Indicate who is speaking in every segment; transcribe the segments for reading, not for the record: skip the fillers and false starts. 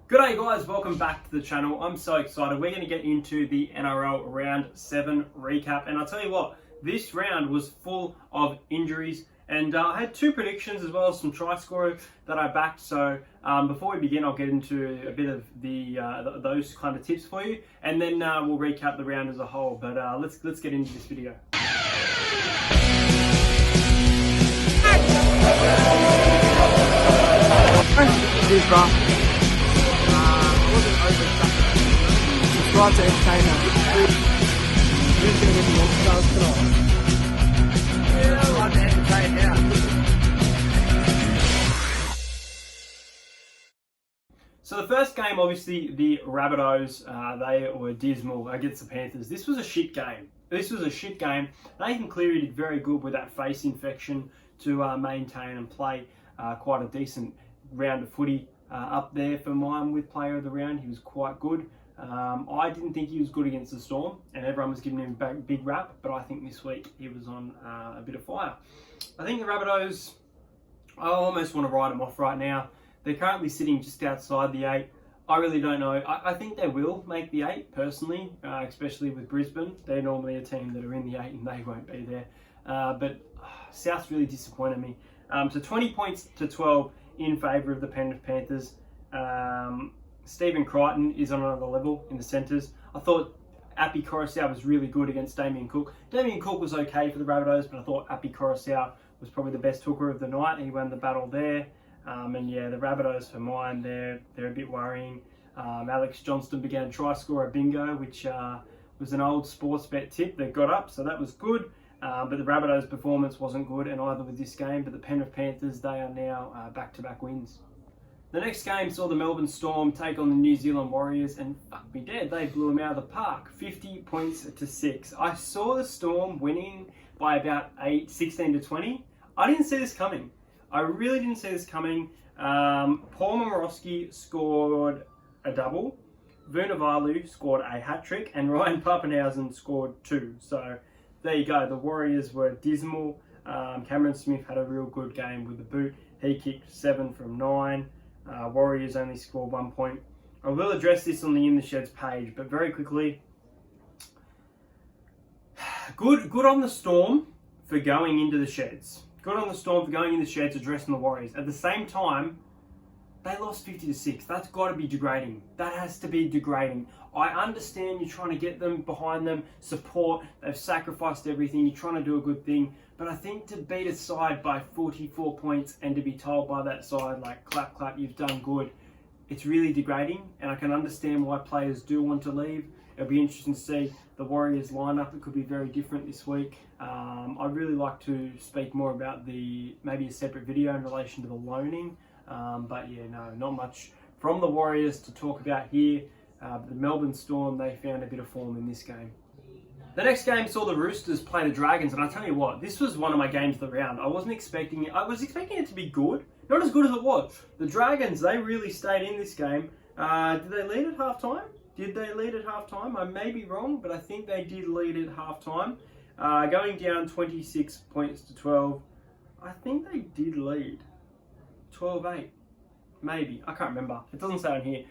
Speaker 1: G'day guys, welcome back to the channel. I'm so excited. We're going to get into the NRL Round 7 recap. And I'll tell you what, this round was full of injuries. And I had two predictions as well as some try scorer that I backed. So before we begin, I'll get into a bit of those kind of tips for you. And then we'll recap the round as a whole. But let's get into this video.
Speaker 2: Subscribe to Entertainer. Who's going to win the All-Stars tonight? Yeah, I like to entertain now.
Speaker 1: So the first game, obviously, the Rabbitohs, they were dismal against the Panthers. This was a shit game. Nathan Cleary did very good with that face infection to maintain and play quite a decent round of footy. Up there for mine with player of the round. He was quite good. I didn't think he was good against the Storm, and everyone was giving him a big rap, but I think this week he was on a bit of fire. I think the Rabbitohs, I almost want to write them off right now. They're currently sitting just outside the 8. I really don't know. I think they will make the 8, personally, especially with Brisbane. They're normally a team that are in the 8 and they won't be there. But South's really disappointed me. So 20 points to 12 in favour of the Penrith Panthers. Stephen Crichton is on another level in the centres. I thought Api Koroisau was really good against Damien Cook. Damien Cook was okay for the Rabbitohs, but I thought Api Koroisau was probably the best hooker of the night. He won the battle there. And yeah, the Rabbitohs for mine, they're a bit worrying. Alex Johnston began try scorer bingo, which was an old sports bet tip that got up, so that was good. But the Rabbitohs' performance wasn't good, and either with this game, but the Penrith Panthers, they are now back-to-back wins. The next game saw the Melbourne Storm take on the New Zealand Warriors, and fuck me dead, they blew them out of the park, 50 points to 6. I saw the Storm winning by about 16 to 20. I didn't see this coming. I really didn't see this coming. Paul Momorowski scored a double, Vunivalu scored a hat-trick, and Ryan Papenhuyzen scored 2. So there you go. The Warriors were dismal. Cameron Smith had a real good game with the boot. He kicked 7 from 9. Warriors only scored 1 point. I will address this on the In the Sheds page, but very quickly. Good on the Storm for going into the Sheds. Good on the Storm for going in the Sheds, addressing the Warriors. At the same time, they lost 50 to 6. That's got to be degrading. That has to be degrading. I understand you're trying to get them behind them, support. They've sacrificed everything. You're trying to do a good thing. But I think to beat a side by 44 points and to be told by that side, like, clap, clap, you've done good, it's really degrading. And I can understand why players do want to leave. It'll be interesting to see the Warriors lineup. It could be very different this week. I'd really like to speak more about maybe a separate video in relation to the loaning. But yeah, no, not much from the Warriors to talk about here. The Melbourne Storm, they found a bit of form in this game. The next game saw the Roosters play the Dragons, and I tell you what, this was one of my games of the round. I wasn't expecting it. I was expecting it to be good, not as good as it was. The Dragons, they really stayed in this game. Did they lead at halftime? I may be wrong, but I think they did lead at halftime. Going down 26 points to 12. I think they did lead 12-8. Maybe. I can't remember. It doesn't say on here.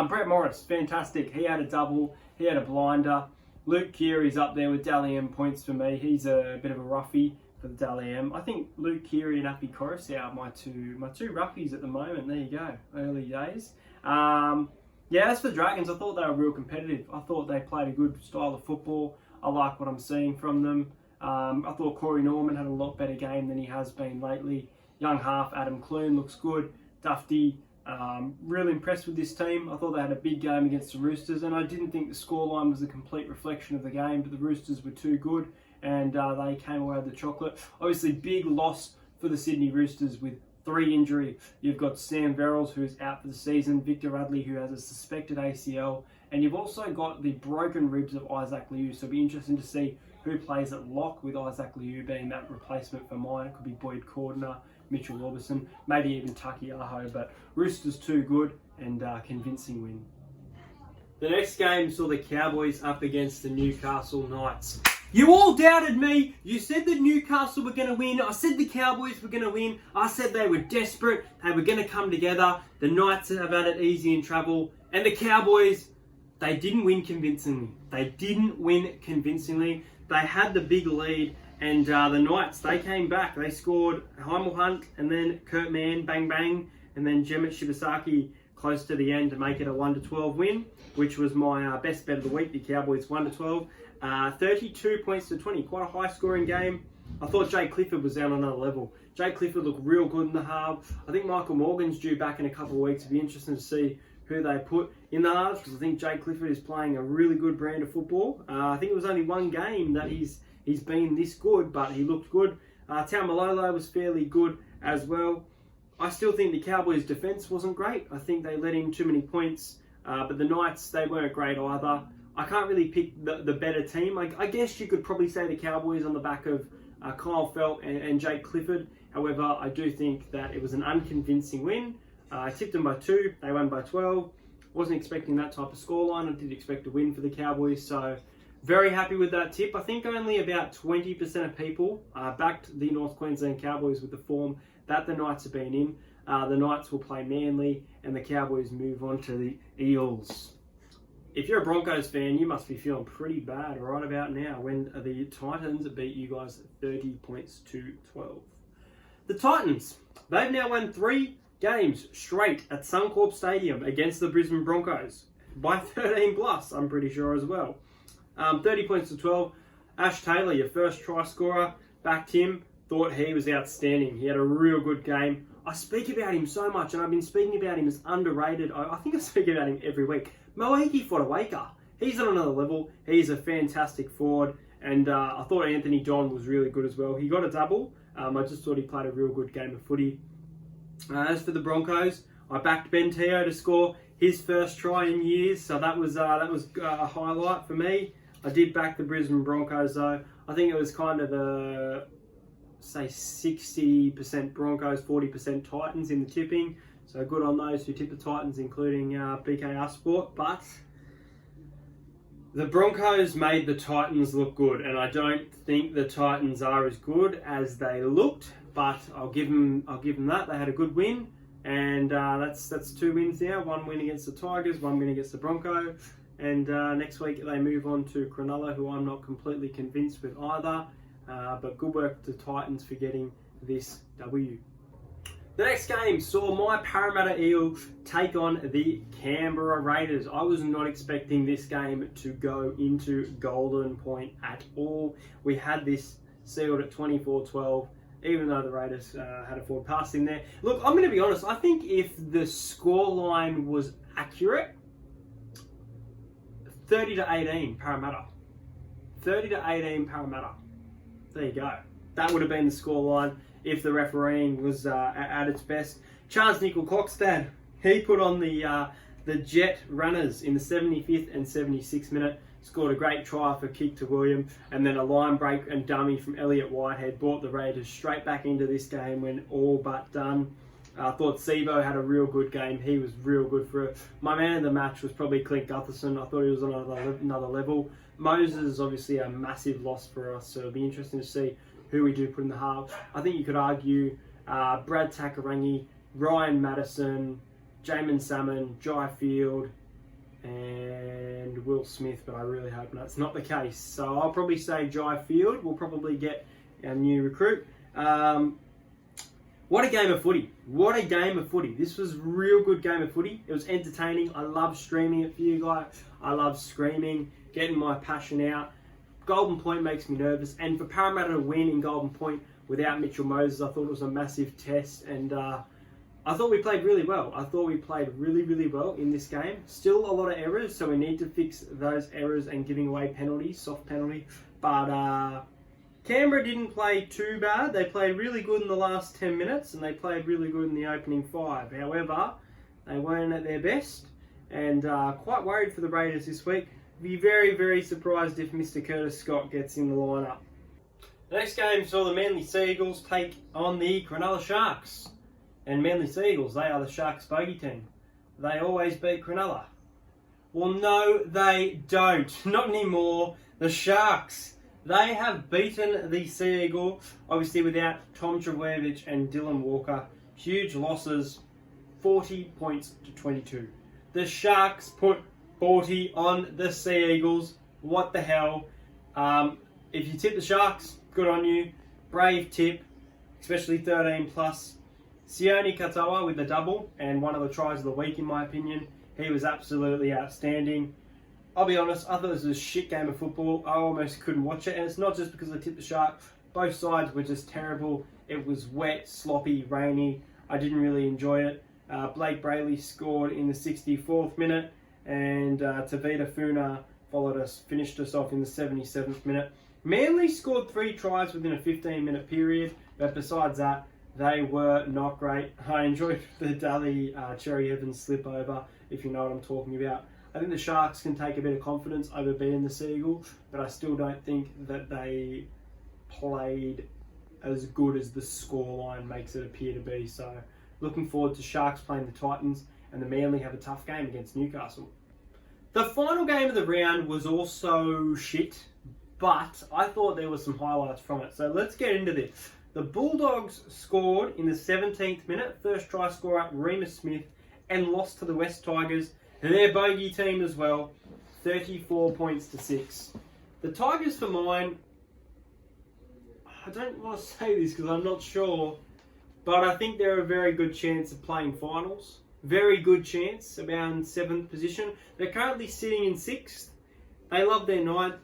Speaker 1: Brett Morris, fantastic. He had a double. He had a blinder. Luke Keary's up there with Dally M points for me. He's a bit of a roughie for the Dally M. I think Luke Keary and Api Koroisau are my two roughies at the moment. There you go. Early days. Yeah, as for the Dragons, I thought they were real competitive. I thought they played a good style of football. I like what I'm seeing from them. I thought Corey Norman had a lot better game than he has been lately. Young half Adam Clune looks good. Dufty, really impressed with this team. I thought they had a big game against the Roosters, and I didn't think the scoreline was a complete reflection of the game, but the Roosters were too good, and they came away with the chocolate. Obviously, big loss for the Sydney Roosters with 3 injury. You've got Sam Verrills, who's out for the season, Victor Radley, who has a suspected ACL, and you've also got the broken ribs of Isaac Liu, so it'll be interesting to see who plays at lock with Isaac Liu being that replacement for mine. It could be Boyd Cordner, Mitchell Orbison, maybe even Taki Aho, but Roosters too good and convincing win. The next game saw the Cowboys up against the Newcastle Knights. You all doubted me. You said that Newcastle were going to win. I said the Cowboys were going to win. I said they were desperate. They were going to come together. The Knights have had it easy in travel. And the Cowboys, they didn't win convincingly. They had the big lead. And the Knights, they came back. They scored Heimel Hunt and then Kurt Mann, bang, bang. And then Jemmet Shibasaki close to the end to make it a 1-12 win, which was my best bet of the week. The Cowboys 1-12. 32 points to 20, quite a high scoring game. I thought Jay Clifford was out on another level. Jay Clifford looked real good in the half. I think Michael Morgan's due back in a couple of weeks. It'll be interesting to see who they put in the halves, because I think Jay Clifford is playing a really good brand of football. I think it was only one game that he's been this good, but he looked good. Taumalolo was fairly good as well. I still think the Cowboys' defence wasn't great. I think they let in too many points, but the Knights, they weren't great either. I can't really pick the better team. I guess you could probably say the Cowboys on the back of Kyle Felt and Jake Clifford. However, I do think that it was an unconvincing win. I tipped them by 2. They won by 12. Wasn't expecting that type of scoreline. I did expect a win for the Cowboys. So very happy with that tip. I think only about 20% of people backed the North Queensland Cowboys with the form that the Knights have been in. The Knights will play Manly and the Cowboys move on to the Eels. If you're a Broncos fan, you must be feeling pretty bad right about now when the Titans beat you guys 30 points to 12. The Titans, they've now won 3 games straight at Suncorp Stadium against the Brisbane Broncos by 13 plus, I'm pretty sure as well. 30 points to 12. Ash Taylor, your first try scorer, backed him, thought he was outstanding. He had a real good game. I speak about him so much, and I've been speaking about him as underrated. I think I speak about him every week. Moeaki Fodawaker, he's on another level. He's a fantastic forward, and I thought Anthony John was really good as well. He got a double. I just thought he played a real good game of footy. As for the Broncos, I backed Ben Teo to score his first try in years, so that was a highlight for me. I did back the Brisbane Broncos though. I think it was kind of a, say, 60% Broncos, 40% Titans in the tipping. So good on those who tip the Titans, including BKR Sport. But the Broncos made the Titans look good, and I don't think the Titans are as good as they looked. But I'll give them that. They had a good win, and that's 2 wins now. 1 win against the Tigers, 1 win against the Broncos. And next week they move on to Cronulla, who I'm not completely convinced with either. But good work to the Titans for getting this W. The next game saw my Parramatta Eels take on the Canberra Raiders. I was not expecting this game to go into Golden Point at all. We had this sealed at 24-12, even though the Raiders had a forward pass in there. Look, I'm going to be honest. I think if the scoreline was accurate, 30-18 Parramatta. 30-18 Parramatta. There you go. That would have been the scoreline if the refereeing was at its best. Charles Nickel-Cockstad, he put on the Jet runners in the 75th and 76th minute. Scored a great try for kick to William, and then a line break and dummy from Elliot Whitehead brought the Raiders straight back into this game when all but done. I thought Sivo had a real good game. He was real good for it. My man of the match was probably Clint Gutherson. I thought he was on another level. Moses is obviously a massive loss for us, so it'll be interesting to see who we do put in the half. I think you could argue Brad Takarangi, Ryan Madison, Jamin Salmon, Jai Field, and Will Smith, but I really hope that's not the case. So I'll probably say Jai Field will probably get our new recruit. What a game of footy. What a game of footy. This was a real good game of footy. It was entertaining. I love streaming it for you guys. I love screaming, getting my passion out. Golden Point makes me nervous. And for Parramatta to win in Golden Point without Mitchell Moses, I thought it was a massive test. And I thought we played really well. I thought we played really, really well in this game. Still a lot of errors, so we need to fix those errors and giving away penalties, soft penalty. But Canberra didn't play too bad. They played really good in the last 10 minutes and they played really good in the opening 5. However, they weren't at their best, and quite worried for the Raiders this week. Be very, very surprised if Mr. Curtis Scott gets in the lineup. The next game saw the Manly Seagulls take on the Cronulla Sharks. And Manly Seagulls, they are the Sharks' bogey team. They always beat Cronulla. Well, no, they don't. Not anymore. The Sharks, They have beaten the Sea Eagle, obviously without Tom Trbojevic and Dylan Walker. Huge losses, 40 points to 22. The Sharks put 40 on the Sea Eagles. What the hell? If you tip the Sharks, good on you. Brave tip, especially 13 plus. Sione Katoa with the double and one of the tries of the week in my opinion. He was absolutely outstanding. I'll be honest, I thought this was a shit game of football. I almost couldn't watch it, and it's not just because I tipped the Sharks. Both sides were just terrible. It was wet, sloppy, rainy. I didn't really enjoy it. Blake Brayley scored in the 64th minute, and Tavita Funa finished us off in the 77th minute. Manly scored 3 tries within a 15-minute period, but besides that, they were not great. I enjoyed the Daly Cherry Evans slip over, if you know what I'm talking about. I think the Sharks can take a bit of confidence over beating the Sea Eagle, but I still don't think that they played as good as the scoreline makes it appear to be. So looking forward to Sharks playing the Titans, and the Manly have a tough game against Newcastle. The final game of the round was also shit, but I thought there were some highlights from it. So let's get into this. The Bulldogs scored in the 17th minute, first try scorer Remus Smith, and lost to the West Tigers, their bogey team as well, 34 points to 6. The Tigers, for mine, I don't want to say this because I'm not sure, but I think they're a very good chance of playing finals. Very good chance, around 7th position. They're currently sitting in 6th. They love their 9th.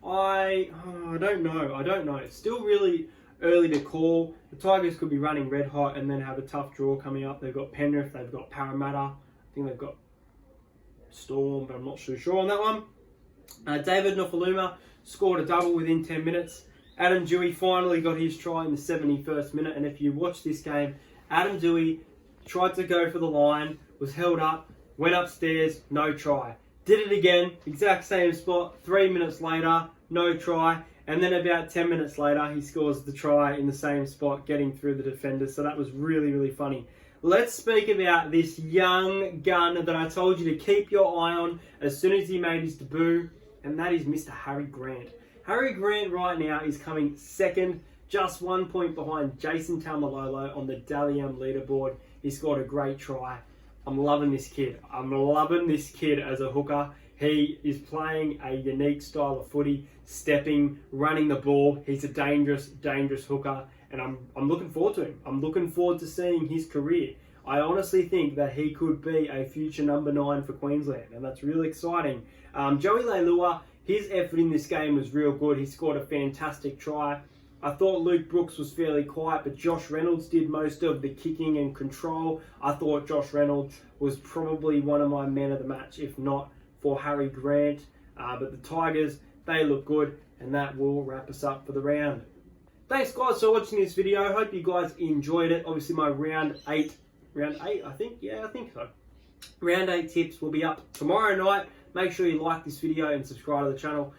Speaker 1: I don't know. It's still really early to call. The Tigers could be running red hot and then have a tough draw coming up. They've got Penrith, they've got Parramatta. I think they've got Storm, but I'm not so sure on that one. David Nofaluma scored a double within 10 minutes. Adam Dewey finally got his try in the 71st minute, and if you watch this game, Adam Dewey tried to go for the line, was held up, went upstairs, no try. Did it again, exact same spot, 3 minutes later, no try, and then about 10 minutes later, he scores the try in the same spot, getting through the defenders, so that was really, really funny. Let's speak about this young gun that I told you to keep your eye on as soon as he made his debut, and that is Mr. Harry Grant. Harry Grant right now is coming second, just 1 point behind Jason Taumalolo on the Dally M leaderboard. He scored a great try. I'm loving this kid. I'm loving this kid as a hooker. He is playing a unique style of footy, stepping, running the ball. He's a dangerous, dangerous hooker, and I'm looking forward to him. I'm looking forward to seeing his career. I honestly think that he could be a future number 9 for Queensland, and that's really exciting. Joey Leilua, his effort in this game was real good. He scored a fantastic try. I thought Luke Brooks was fairly quiet, but Josh Reynolds did most of the kicking and control. I thought Josh Reynolds was probably one of my men of the match, if not for Harry Grant. But the Tigers, they look good, and that will wrap us up for the round. Thanks guys for watching this video. Hope you guys enjoyed it. Obviously my round 8, I think so. Round 8 tips will be up tomorrow night. Make sure you like this video and subscribe to the channel.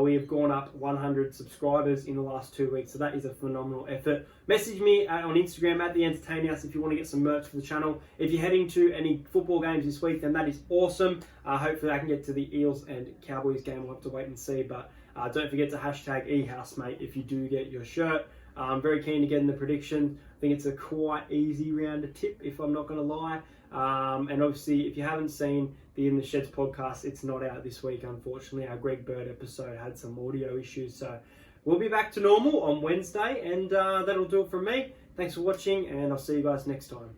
Speaker 1: We have gone up 100 subscribers in the last 2 weeks, so that is a phenomenal effort. Message me on Instagram at The Entertain House if you want to get some merch for the channel. If you're heading to any football games this week, then that is awesome. Hopefully I can get to the Eels and Cowboys game. We'll have to wait and see, but don't forget to hashtag eHousemate if you do get your shirt. I'm very keen to get in the prediction. I think it's a quite easy round to tip, if I'm not going to lie. And obviously, if you haven't seen the In the Sheds podcast, it's not out this week, unfortunately. Our Greg Bird episode had some audio issues, so we'll be back to normal on Wednesday, and that'll do it from me. Thanks for watching, and I'll see you guys next time.